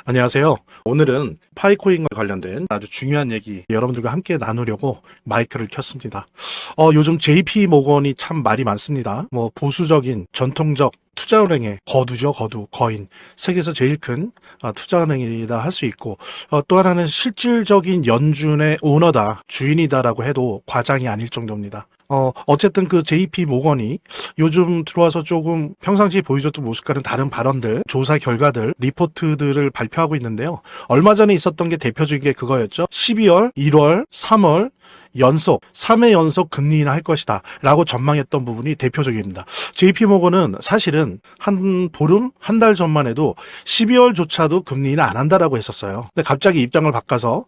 안녕하세요. 오늘은 파이코인과 관련된 아주 중요한 얘기 여러분들과 함께 나누려고 마이크를 켰습니다. 요즘 JP 모건이 참 말이 많습니다. 보수적인 전통적 투자은행의 거두죠, 거인. 세계에서 제일 큰 투자은행이다 할 수 있고, 또 하나는 실질적인 연준의 오너다, 주인이다라고 해도 과장이 아닐 정도입니다. 어쨌든 그 JP 모건이 요즘 들어와서 조금 평상시에 보여줬던 모습과는 다른 발언들, 조사 결과들, 리포트들을 발표하고 있는데요. 얼마 전에 있었던 게 대표적인 게 그거였죠. 12월, 1월, 3월, 3회 연속 금리 인하할 것이다 라고 전망했던 부분이 대표적입니다. JP모건은 사실은 한 달 전만 해도 12월조차도 금리 인하 안 한다라고 했었어요. 근데 갑자기 입장을 바꿔서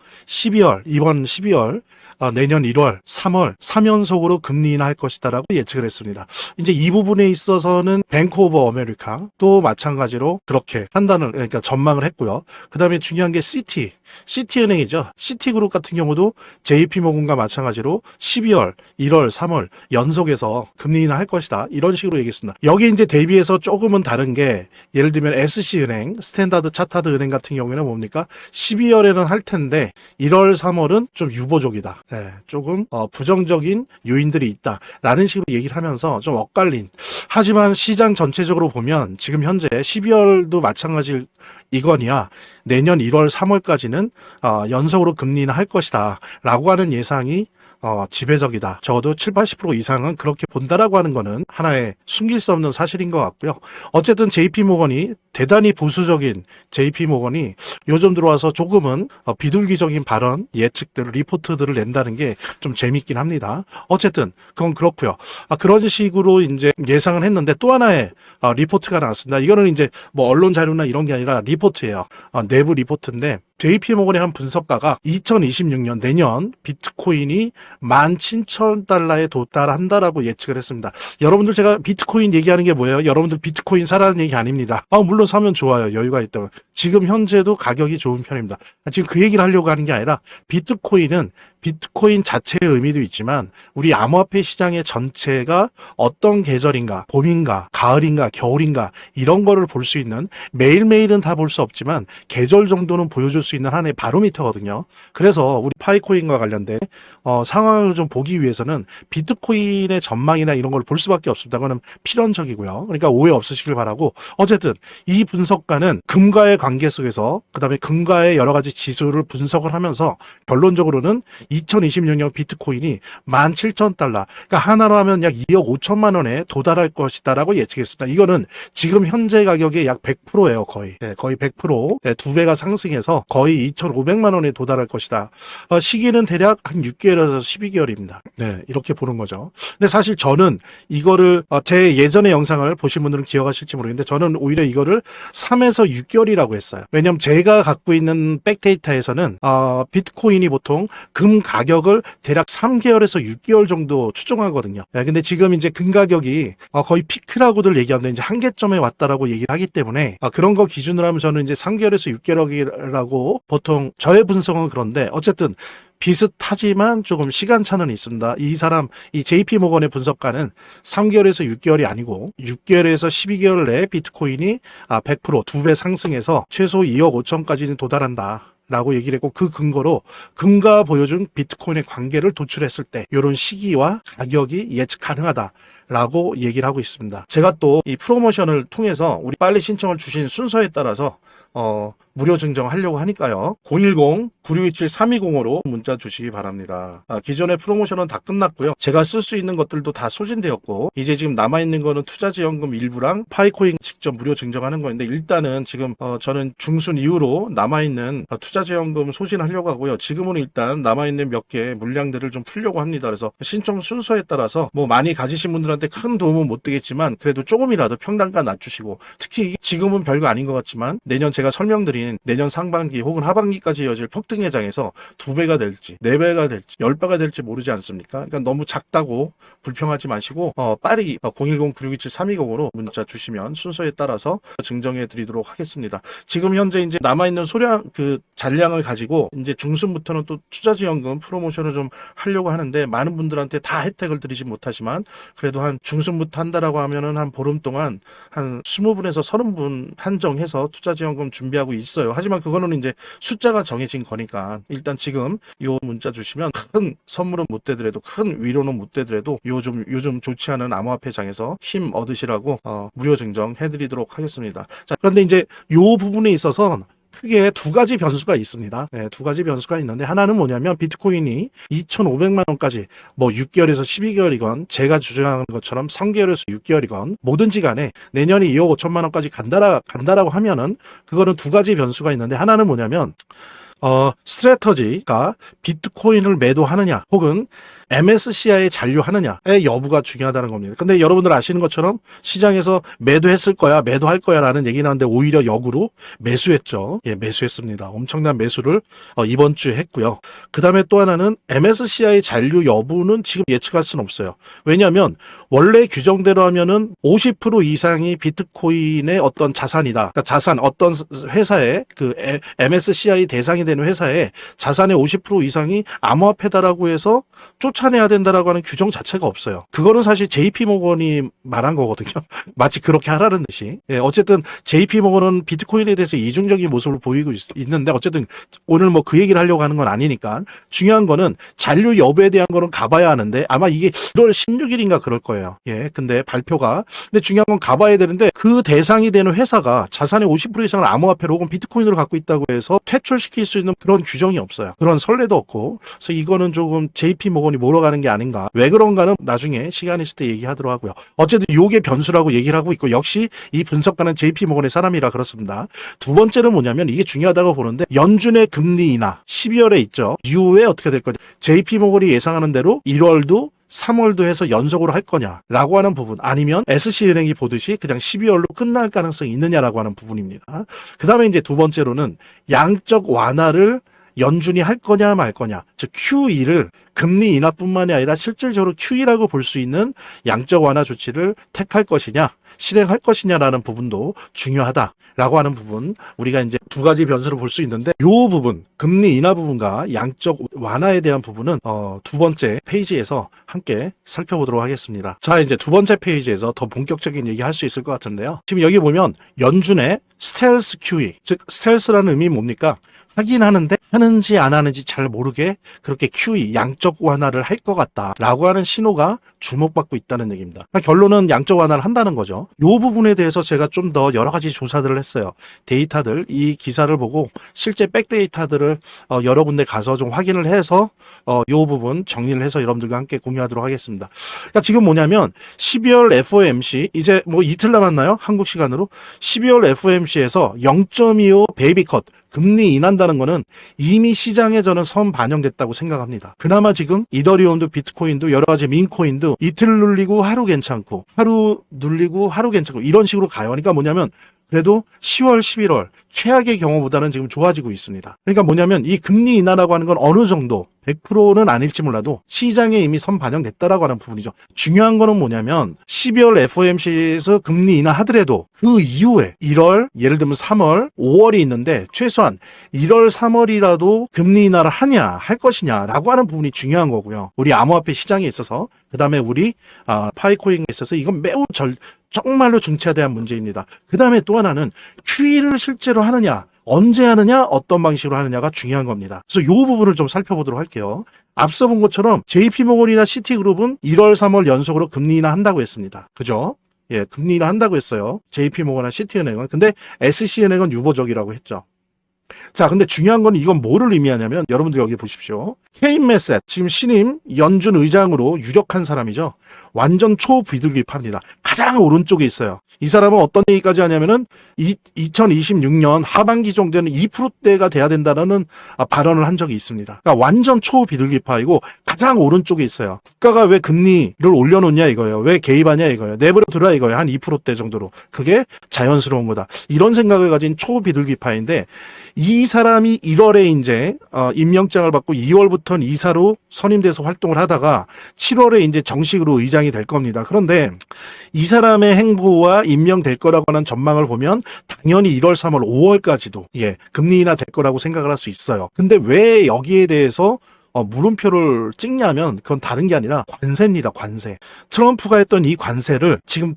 이번 12월, 내년 1월, 3월 3연속으로 금리 인하할 것이다라고 예측을 했습니다. 이제 이 부분에 있어서는 뱅크 오브 아메리카 또 마찬가지로 그렇게 그러니까 전망을 했고요. 그다음에 중요한 게 시티은행이죠. 시티그룹 같은 경우도 JP모건과 마찬가지로 12월, 1월, 3월 연속해서 금리 인하할 것이다. 이런 식으로 얘기했습니다. 여기 이제 대비해서 조금은 다른 게 예를 들면 SC은행, 스탠다드 차타드 은행 같은 경우에는 뭡니까? 12월에는 할 텐데 1월, 3월은 좀 유보적이다. 조금 부정적인 요인들이 있다라는 식으로 얘기를 하면서 좀 엇갈린. 하지만 시장 전체적으로 보면 지금 현재 12월도 마찬가지 이거니와 내년 1월, 3월까지는 연속으로 금리 인하할 것이다 라고 하는 예상이 지배적이다. 적어도 70-80% 이상은 그렇게 본다라고 하는 거는 하나의 숨길 수 없는 사실인 것 같고요. 어쨌든 JP모건이 대단히 보수적인 JP모건이 요즘 들어와서 조금은 비둘기적인 발언, 예측들, 리포트들을 낸다는 게 좀 재밌긴 합니다. 어쨌든 그건 그렇고요. 그런 식으로 이제 예상을 했는데 또 하나의 리포트가 나왔습니다. 이거는 이제 언론 자료나 이런 게 아니라 리포트예요. 내부 리포트인데 JP모건의 한 분석가가 2026년 내년 비트코인이 17,000달러에 도달한다라고 예측을 했습니다. 여러분들 제가 비트코인 얘기하는 게 뭐예요? 여러분들 비트코인 사라는 얘기 아닙니다. 물론 사면 좋아요. 여유가 있다면. 지금 현재도 가격이 좋은 편입니다. 지금 그 얘기를 하려고 하는 게 아니라 비트코인 자체의 의미도 있지만 우리 암호화폐 시장의 전체가 어떤 계절인가, 봄인가, 가을인가, 겨울인가 이런 거를 볼 수 있는 매일매일은 다 볼 수 없지만 계절 정도는 보여줄 수 있는 하나의 바로미터거든요. 그래서 우리 파이코인과 관련된 상황을 좀 보기 위해서는 비트코인의 전망이나 이런 걸 볼 수밖에 없습니다. 그거는 필연적이고요. 그러니까 오해 없으시길 바라고 어쨌든 이 분석가는 금과의 관계 속에서 그다음에 금과의 여러 가지 지수를 분석을 하면서 결론적으로는 2026년 비트코인이 17,000달러, 그러니까 하나로 하면 약 2억 5천만 원에 도달할 것이다라고 예측했습니다. 이거는 지금 현재 가격의 약 100%예요, 거의. 거의 100%, 두 배가 상승해서 거의 2,500만 원에 도달할 것이다. 시기는 대략 한 6개월에서 12개월입니다. 이렇게 보는 거죠. 근데 사실 저는 이거를 제 예전의 영상을 보신 분들은 기억하실지 모르겠는데 저는 오히려 이거를 3에서 6개월이라고 했어요. 왜냐면 제가 갖고 있는 백데이터에서는 비트코인이 보통 금 가격을 대략 3개월에서 6개월 정도 추정하거든요. 근데 지금 이제 금 가격이 거의 피크라고들 얘기하는데 이제 한계점에 왔다라고 얘기를 하기 때문에 그런 거 기준으로 하면 저는 이제 3개월에서 6개월이라고 보통 저의 분석은 그런데 어쨌든 비슷하지만 조금 시간차는 있습니다. 이 JP모건의 분석가는 3개월에서 6개월이 아니고 6개월에서 12개월 내에 비트코인이 100% 2배 상승해서 최소 2억 5천까지는 도달한다. 라고 얘기를 했고 그 근거로 금과 보여준 비트코인의 관계를 도출했을 때 이런 시기와 가격이 예측 가능하다라고 얘기를 하고 있습니다. 제가 또 이 프로모션을 통해서 우리 빨리 신청을 주신 순서에 따라서 무료 증정하려고 하니까요. 010-9627-3205로 문자 주시기 바랍니다. 기존의 프로모션은 다 끝났고요. 제가 쓸 수 있는 것들도 다 소진되었고 이제 지금 남아있는 거는 투자지원금 일부랑 파이코인 직접 무료 증정하는 거인데 일단은 지금 저는 중순 이후로 남아있는 투자지원금 소진하려고 하고요. 지금은 일단 남아있는 몇 개 물량들을 좀 풀려고 합니다. 그래서 신청 순서에 따라서 많이 가지신 분들한테 큰 도움은 못 되겠지만 그래도 조금이라도 평단가 낮추시고 특히 지금은 별거 아닌 것 같지만 내년 제가 설명드린 내년 상반기 혹은 하반기까지 이어질 폭등회장에서 2배가 될지 4배가 될지 10배가 될지 모르지 않습니까? 그러니까 너무 작다고 불평하지 마시고 빠르게 010-9627-3205로 문자 주시면 순서에 따라서 증정해 드리도록 하겠습니다. 지금 현재 이제 남아있는 소량 잔량을 가지고 이제 중순부터는 또 투자지원금 프로모션을 좀 하려고 하는데 많은 분들한테 다 혜택을 드리지 못하지만 그래도 한 중순부터 한다라고 하면은 한 보름 동안 한 20분에서 30분 한정해서 투자지원금 준비하고 있어요. 하지만 그거는 이제 숫자가 정해진 거니까 일단 지금 요 문자 주시면 큰 선물은 못 되더라도 큰 위로는 못 되더라도 요즘 좋지 않은 암호화폐장에서 힘 얻으시라고 무료 증정 해드리도록 하겠습니다. 자, 그런데 이제 요 부분에 있어서 크게 두 가지 변수가 있습니다. 네, 두 가지 변수가 있는데 하나는 뭐냐면 비트코인이 2,500만 원까지 뭐 6개월에서 12개월이건 제가 주장하는 것처럼 3개월에서 6개월이건 뭐든지 간에 내년에 2억 5천만 원까지 간다라고 하면은 그거는 두 가지 변수가 있는데 하나는 뭐냐면 스트래터지가 비트코인을 매도하느냐 혹은 MSCI에 잔류하느냐의 여부가 중요하다는 겁니다. 근데 여러분들 아시는 것처럼 시장에서 매도했을 거야, 매도할 거야 라는 얘기 나왔는데 오히려 역으로 매수했죠. 예, 매수했습니다. 엄청난 매수를 이번 주에 했고요. 그 다음에 또 하나는 MSCI 잔류 여부는 지금 예측할 수는 없어요. 왜냐하면 원래 규정대로 하면은 50% 이상이 비트코인의 어떤 자산이다. 그러니까 자산, 어떤 회사에 그 MSCI 대상이 되는 회사에 자산의 50% 이상이 암호화폐다라고 해서 쫓아내야 된다라고 하는 규정 자체가 없어요. 그거는 사실 JP모건이 말한 거거든요. 마치 그렇게 하라는 듯이. 예, 어쨌든 JP모건은 비트코인에 대해서 이중적인 모습을 보이고 있는데 어쨌든 오늘 뭐 그 얘기를 하려고 하는 건 아니니까 중요한 거는 잔류 여부에 대한 거는 가봐야 하는데 아마 이게 1월 16일인가 그럴 거예요. 예, 근데 발표가. 근데 중요한 건 가봐야 되는데 그 대상이 되는 회사가 자산의 50% 이상을 암호화폐로 혹은 비트코인으로 갖고 있다고 해서 퇴출시킬 수 있는 그런 규정이 없어요. 그런 선례도 없고. 그래서 이거는 조금 JP모건이 몰아가는 게 아닌가. 왜 그런가는 나중에 시간 있을 때 얘기하도록 하고요. 어쨌든 요게 변수라고 얘기를 하고 있고 역시 이 분석가는 JP모건의 사람이라 그렇습니다. 두 번째는 뭐냐면 이게 중요하다고 보는데 연준의 금리 인하 12월에 있죠. 이후에 어떻게 될 거냐. JP모건이 예상하는 대로 1월도 3월도 해서 연속으로 할 거냐라고 하는 부분 아니면 SC은행이 보듯이 그냥 12월로 끝날 가능성이 있느냐라고 하는 부분입니다. 그 다음에 이제 두 번째로는 양적 완화를 연준이 할 거냐 말 거냐, 즉 QE를 금리 인하뿐만이 아니라 실질적으로 QE라고 볼 수 있는 양적 완화 조치를 택할 것이냐 실행할 것이냐라는 부분도 중요하다라고 하는 부분 우리가 이제 두 가지 변수를 볼 수 있는데 이 부분 금리 인하 부분과 양적 완화에 대한 부분은 두 번째 페이지에서 함께 살펴보도록 하겠습니다. 자, 이제 두 번째 페이지에서 더 본격적인 얘기 할 수 있을 것 같은데요. 지금 여기 보면 연준의 스텔스 QE, 즉 스텔스라는 의미 뭡니까? 하긴 하는데 하는지 안 하는지 잘 모르게 그렇게 QE 양적 완화를 할 것 같다라고 하는 신호가 주목받고 있다는 얘기입니다. 그러니까 결론은 양적 완화를 한다는 거죠. 이 부분에 대해서 제가 좀 더 여러 가지 조사들을 했어요. 데이터들 이 기사를 보고 실제 백데이터들을 여러 군데 가서 좀 확인을 해서 이 부분 정리를 해서 여러분들과 함께 공유하도록 하겠습니다. 그러니까 지금 뭐냐면 12월 FOMC 이제 뭐 이틀 남았나요? 한국 시간으로 12월 FOMC에서 0.25 베이비 컷 금리 인한다는 거는 이미 시장에 저는 선 반영됐다고 생각합니다. 그나마 지금 이더리움도 비트코인도 여러 가지 민코인도 이틀 눌리고 하루 괜찮고 하루 눌리고 하루 괜찮고 이런 식으로 가요. 그러니까 뭐냐면 그래도 10월, 11월 최악의 경우보다는 지금 좋아지고 있습니다. 그러니까 뭐냐면 이 금리 인하라고 하는 건 어느 정도 100%는 아닐지 몰라도 시장에 이미 선 반영됐다라고 하는 부분이죠. 중요한 거는 뭐냐면 12월 FOMC에서 금리 인하하더라도 그 이후에 1월, 예를 들면 3월, 5월이 있는데 최소한 1월, 3월이라도 금리 인하를 하냐, 할 것이냐라고 하는 부분이 중요한 거고요. 우리 암호화폐 시장에 있어서 그 다음에 우리 파이코인에 있어서 이건 매우 정말로 중차대한 문제입니다. 그 다음에 또 하나는 QE를 실제로 하느냐, 언제 하느냐, 어떤 방식으로 하느냐가 중요한 겁니다. 그래서 이 부분을 좀 살펴보도록 할게요. 앞서 본 것처럼 JP모건이나 시티그룹은 1월, 3월 연속으로 금리 인하 한다고 했습니다. 그죠? 예, 금리 인하 한다고 했어요. JP모건이나 시티은행은. 근데 SC은행은 유보적이라고 했죠. 자, 근데 중요한 건 이건 뭐를 의미하냐면 여러분들 여기 보십시오. 케인 메셋, 지금 신임 연준 의장으로 유력한 사람이죠. 완전 초비둘기파입니다. 가장 오른쪽에 있어요. 이 사람은 어떤 얘기까지 하냐면은 2026년 하반기 정도에는 2%대가 돼야 된다는 발언을 한 적이 있습니다. 그러니까 완전 초비둘기파이고 가장 오른쪽에 있어요. 국가가 왜 금리를 올려놓냐 이거예요. 왜 개입하냐 이거예요. 내버려 두라 이거예요. 한 2%대 정도로. 그게 자연스러운 거다. 이런 생각을 가진 초비둘기파인데 이 사람이 1월에 이제 임명장을 받고 2월부터는 이사로 선임돼서 활동을 하다가 7월에 이제 정식으로 의장이 될 겁니다. 그런데 이 사람의 행보와 임명될 거라고 하는 전망을 보면 당연히 1월, 3월, 5월까지도 금리 인하 될 거라고 생각을 할 수 있어요. 근데 왜 여기에 대해서 물음표를 찍냐면 그건 다른 게 아니라 관세입니다. 관세. 트럼프가 했던 이 관세를 지금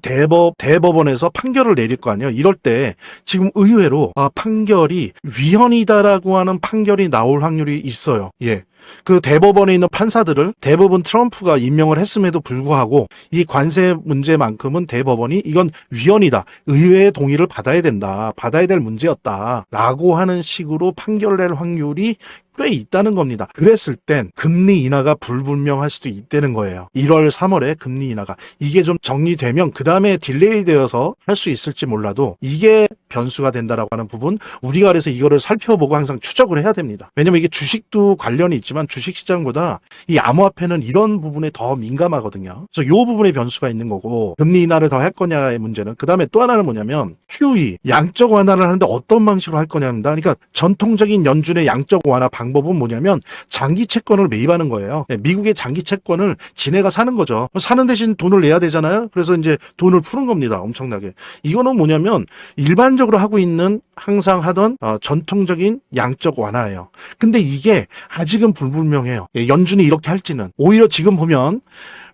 대법원에서 판결을 내릴 거 아니에요. 이럴 때 지금 의외로 판결이 위헌이다라고 하는 판결이 나올 확률이 있어요. 예. 그 대법원에 있는 판사들을 대부분 트럼프가 임명을 했음에도 불구하고 이 관세 문제만큼은 대법원이 이건 위헌이다. 의회의 동의를 받아야 된다. 받아야 될 문제였다. 라고 하는 식으로 판결을 낼 확률이 꽤 있다는 겁니다. 그랬을 땐 금리 인하가 불분명할 수도 있다는 거예요. 1월, 3월에 금리 인하가. 이게 좀 정리되면 그 다음에 딜레이 되어서 할 수 있을지 몰라도 이게 변수가 된다라고 하는 부분, 우리가 그래서 이거를 살펴보고 항상 추적을 해야 됩니다. 왜냐면 이게 주식도 관련이 있지만 주식시장보다 이 암호화폐는 이런 부분에 더 민감하거든요. 그래서 이 부분에 변수가 있는 거고, 금리 인하를 더 할 거냐의 문제는. 그 다음에 또 하나는 뭐냐면 QE, 양적 완화를 하는데 어떤 방식으로 할 거냐입니다. 그러니까 전통적인 연준의 양적 완화 방법은 뭐냐면 장기 채권을 매입하는 거예요. 미국의 장기 채권을 지네가 사는 거죠. 사는 대신 돈을 내야 되잖아요. 그래서 이제 돈을 푸는 겁니다. 엄청나게. 이거는 뭐냐면 일반적으로 하고 있는 항상 하던 전통적인 양적 완화예요. 근데 이게 아직은 불분명해요. 연준이 이렇게 할지는. 오히려 지금 보면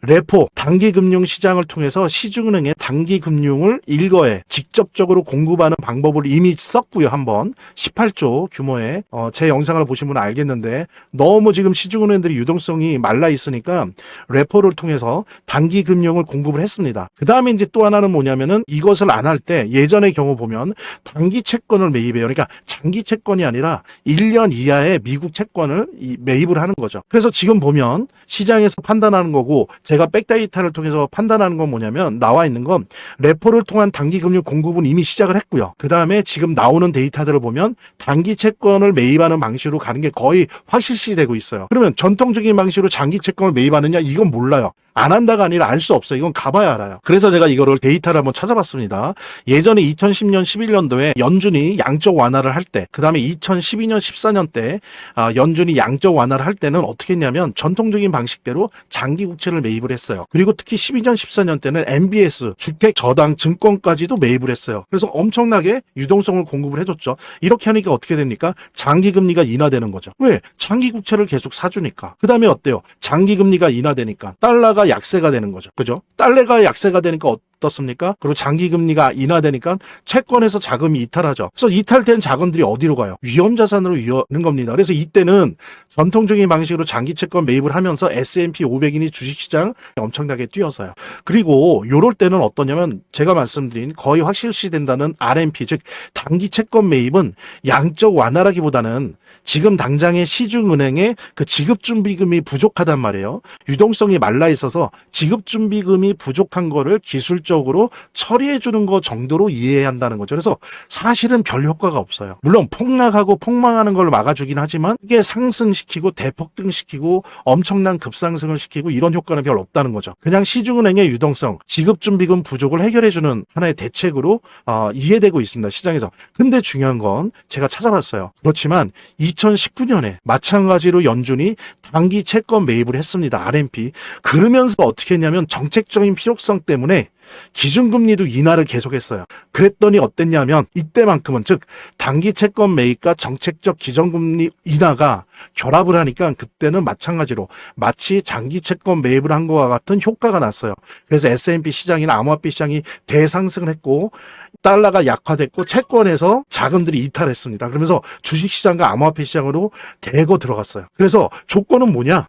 레포, 단기금융 시장을 통해서 시중은행의 단기금융을 일거에 직접적으로 공급하는 방법을 이미 썼고요. 한번 18조 규모의 제 영상을 보신 분은 알겠는데 너무 지금 시중은행들이 유동성이 말라 있으니까 레포를 통해서 단기금융을 공급을 했습니다. 그 다음에 이제 또 하나는 뭐냐면은 이것을 안 할 때 예전의 경우 보면 단기 채권을 매입해요. 그러니까 장기 채권이 아니라 1년 이하의 미국 채권을 매입을 하는 거죠. 그래서 지금 보면 시장에서 판단하는 거고, 제가 백데이터를 통해서 판단하는 건 뭐냐면 나와 있는 건 레포를 통한 단기금융 공급은 이미 시작을 했고요. 그 다음에 지금 나오는 데이터들을 보면 단기 채권을 매입하는 방식으로 가는 게 거의 확실시되고 있어요. 그러면 전통적인 방식으로 장기 채권을 매입하느냐, 이건 몰라요. 안 한다가 아니라 알 수 없어요. 이건 가봐야 알아요. 그래서 제가 이거를 데이터를 한번 찾아봤습니다. 예전에 2010년, 11년도에 연준이 양적 완화를 할 때, 그 다음에 2012년, 14년 때 연준이 양적 완화를 할 때는 어떻게 했냐면 전통적인 방식대로 장기 국채를 매입을 했어요. 그리고 특히 12년, 14년 때는 MBS, 주택 저당 증권까지도 매입을 했어요. 그래서 엄청나게 유동성을 공급을 해줬죠. 이렇게 하니까 어떻게 됩니까? 장기 금리가 인하되는 거죠. 왜? 장기 국채를 계속 사주니까. 그 다음에 어때요? 장기 금리가 인하되니까 달러가 약세가 되는 거죠. 그죠? 달러가 약세가 되니까 어떻습니까? 그리고 장기 금리가 인하되니까 채권에서 자금이 이탈하죠. 그래서 이탈된 자금들이 어디로 가요? 위험 자산으로 이어는 겁니다. 그래서 이때는 전통적인 방식으로 장기 채권 매입을 하면서 S&P 500이니 주식시장 엄청나게 뛰어서요. 그리고 요럴 때는 어떠냐면 제가 말씀드린 거의 확실시 된다는 RMP, 즉 단기 채권 매입은 양적 완화라기보다는 지금 당장의 시중은행의 그 지급준비금이 부족하단 말이에요. 유동성이 말라 있어서 지급준비금이 부족한 거를 기술적으로 처리해 주는 거 정도로 이해해야 한다는 거죠. 그래서 사실은 별 효과가 없어요. 물론 폭락하고 폭망하는 걸 막아주긴 하지만 이게 상승시키고 대폭등시키고 엄청난 급상승을 시키고 이런 효과는 별 없다는 거죠. 그냥 시중은행의 유동성, 지급준비금 부족을 해결해 주는 하나의 대책으로 이해되고 있습니다. 시장에서. 근데 중요한 건 제가 찾아봤어요. 그렇지만 2019년에 마찬가지로 연준이 단기 채권 매입을 했습니다. RMP. 그러면서 어떻게 했냐면 정책적인 필요성 때문에 기준금리도 인하를 계속했어요. 그랬더니 어땠냐면 이때만큼은, 즉 단기 채권 매입과 정책적 기준금리 인하가 결합을 하니까 그때는 마찬가지로 마치 장기 채권 매입을 한 것과 같은 효과가 났어요. 그래서 S&P 시장이나 암호화폐 시장이 대상승을 했고 달러가 약화됐고 채권에서 자금들이 이탈했습니다. 그러면서 주식시장과 암호화폐 시장으로 대거 들어갔어요. 그래서 조건은 뭐냐?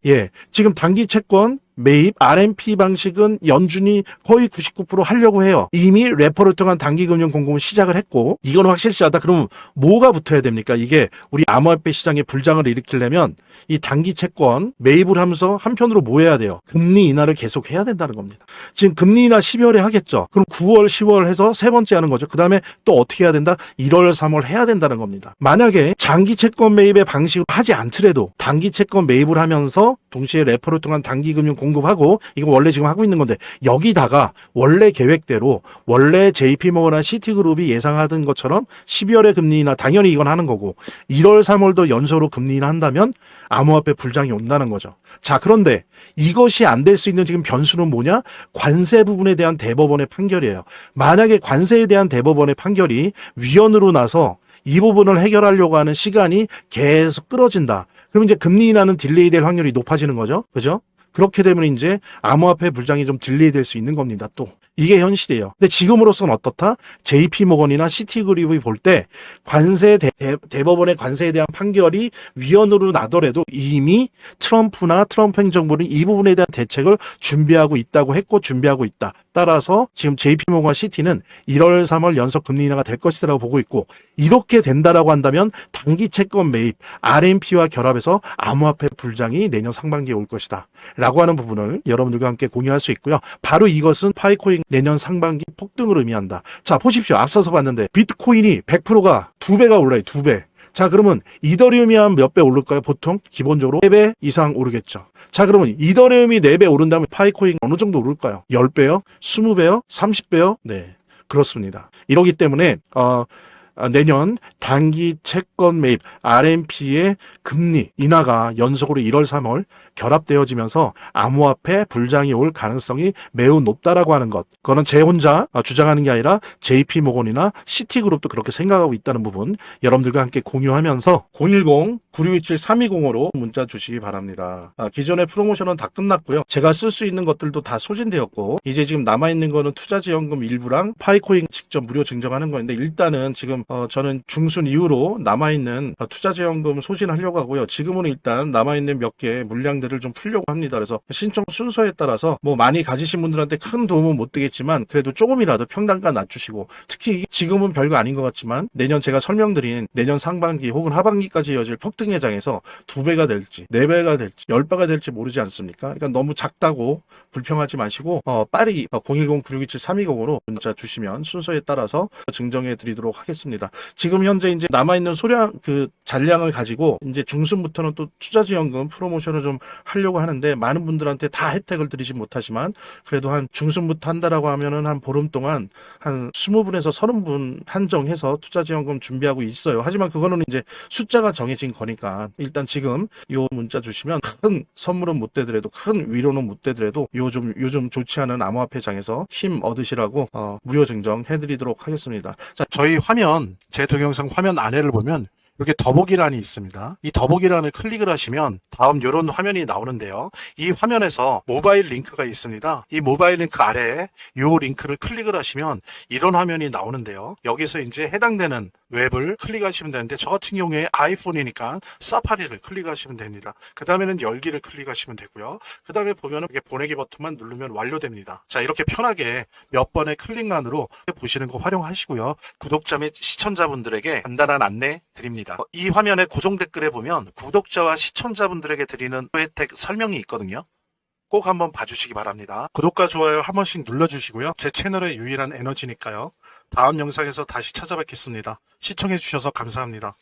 지금 단기 채권 매입 RMP 방식은 연준이 거의 99% 하려고 해요. 이미 레포를 통한 단기금융 공급을 시작을 했고, 이건 확실시하다. 그러면 뭐가 붙어야 됩니까? 이게 우리 암호화폐 시장에 불장을 일으키려면 이 단기 채권 매입을 하면서 한편으로 뭐 해야 돼요? 금리 인하를 계속 해야 된다는 겁니다. 지금 금리 인하 12월에 하겠죠. 그럼 9월, 10월 해서 세 번째 하는 거죠. 그 다음에 또 어떻게 해야 된다? 1월, 3월 해야 된다는 겁니다. 만약에 장기 채권 매입의 방식으로 하지 않더라도 단기 채권 매입을 하면서 동시에 레포를 통한 단기금융 공급하고, 이거 원래 지금 하고 있는 건데, 여기다가 원래 계획대로 원래 JP모건이나 시티그룹이 예상하던 것처럼 12월에 금리 인하 당연히 이건 하는 거고 1월, 3월도 연소로 금리 인하 한다면 암호화폐 불장이 온다는 거죠. 자, 그런데 이것이 안 될 수 있는 지금 변수는 뭐냐? 관세 부분에 대한 대법원의 판결이에요. 만약에 관세에 대한 대법원의 판결이 위헌으로 나서 이 부분을 해결하려고 하는 시간이 계속 끌어진다. 그럼 이제 금리 인하는 딜레이 될 확률이 높아지는 거죠. 그죠? 그렇게 되면 이제 암호화폐 불장이 좀 딜레이 될 수 있는 겁니다. 또 이게 현실이에요. 근데 지금으로서는 어떻다? JP모건이나 시티그룹이 볼 때 관세 대법원의 관세에 대한 판결이 위헌으로 나더라도 이미 트럼프나 트럼프 행정부는 이 부분에 대한 대책을 준비하고 있다고 했고 준비하고 있다. 따라서 지금 JP모건과 시티는 1월, 3월 연속 금리 인하가 될 것이라고 보고 있고, 이렇게 된다라고 한다면 단기 채권 매입 RMP와 결합해서 암호화폐 불장이 내년 상반기에 올 것이다 라고 하는 부분을 여러분들과 함께 공유할 수 있고요. 바로 이것은 파이코인 내년 상반기 폭등을 의미한다. 자, 보십시오. 앞서서 봤는데 비트코인이 100%가 2배가 올라요. 2배. 자, 그러면 이더리움이 한 몇 배 오를까요? 보통 기본적으로 3배 이상 오르겠죠. 자, 그러면 이더리움이 4배 오른다면 파이코인 어느 정도 오를까요? 10배요? 20배요? 30배요? 네, 그렇습니다. 이러기 때문에 내년 단기 채권 매입 RMP의 금리 인하가 연속으로 1월, 3월 결합되어지면서 암호화폐 불장이 올 가능성이 매우 높다라고 하는 것. 그거는 제 혼자 주장하는 게 아니라 JP모건이나 시티그룹도 그렇게 생각하고 있다는 부분 여러분들과 함께 공유하면서 010-9627-3205로 문자 주시기 바랍니다. 기존의 프로모션은 다 끝났고요. 제가 쓸 수 있는 것들도 다 소진되었고 이제 지금 남아있는 거는 투자지원금 일부랑 파이코인 직접 무료 증정하는 건데, 일단은 지금 저는 중순 이후로 남아있는 투자지원금 소진하려고 하고요. 지금은 일단 남아있는 몇 개 물량들을 좀 풀려고 합니다. 그래서 신청 순서에 따라서 뭐 많이 가지신 분들한테 큰 도움은 못 되겠지만 그래도 조금이라도 평단가 낮추시고, 특히 지금은 별거 아닌 것 같지만 내년 제가 설명드린 내년 상반기 혹은 하반기까지 이어질 폭등 예장에서 2배가 될지 4배가 될지 10배가 될지 모르지 않습니까? 그러니까 너무 작다고 불평하지 마시고 빠르게 010-9627-3205로 문자 주시면 순서에 따라서 증정해 드리도록 하겠습니다. 지금 현재 이제 남아있는 소량 잔량을 가지고 이제 중순부터는 또 투자지원금 프로모션을 좀 하려고 하는데, 많은 분들한테 다 혜택을 드리지 못하지만 그래도 한 중순부터 한다라고 하면은 한 보름 동안 한 20분에서 30분 한정해서 투자지원금 준비하고 있어요. 하지만 그거는 이제 숫자가 정해진 거니까 일단 지금 요 문자 주시면 큰 선물은 못 되더라도, 큰 위로는 못 되더라도 요즘 좋지 않은 암호화폐장에서 힘 얻으시라고 무료 증정 해드리도록 하겠습니다. 자, 저희 화면, 제 동영상 화면 안에를 보면 이렇게 더보기란이 있습니다. 이 더보기란을 클릭을 하시면 다음 이런 화면이 나오는데요. 이 화면에서 모바일 링크가 있습니다. 이 모바일 링크 아래에 이 링크를 클릭을 하시면 이런 화면이 나오는데요. 여기서 이제 해당되는 웹을 클릭하시면 되는데, 저 같은 경우에 아이폰이니까 사파리를 클릭하시면 됩니다. 그 다음에는 열기를 클릭하시면 되고요. 그 다음에 보면은 이렇게 보내기 버튼만 누르면 완료됩니다. 자, 이렇게 편하게 몇 번의 클릭만으로 보시는 거 활용하시고요. 구독자 및 시청자분들에게 간단한 안내 드립니다. 이 화면의 고정 댓글에 보면 구독자와 시청자분들에게 드리는 혜택 설명이 있거든요. 꼭 한번 봐주시기 바랍니다. 구독과 좋아요 한 번씩 눌러주시고요. 제 채널의 유일한 에너지니까요. 다음 영상에서 다시 찾아뵙겠습니다. 시청해주셔서 감사합니다.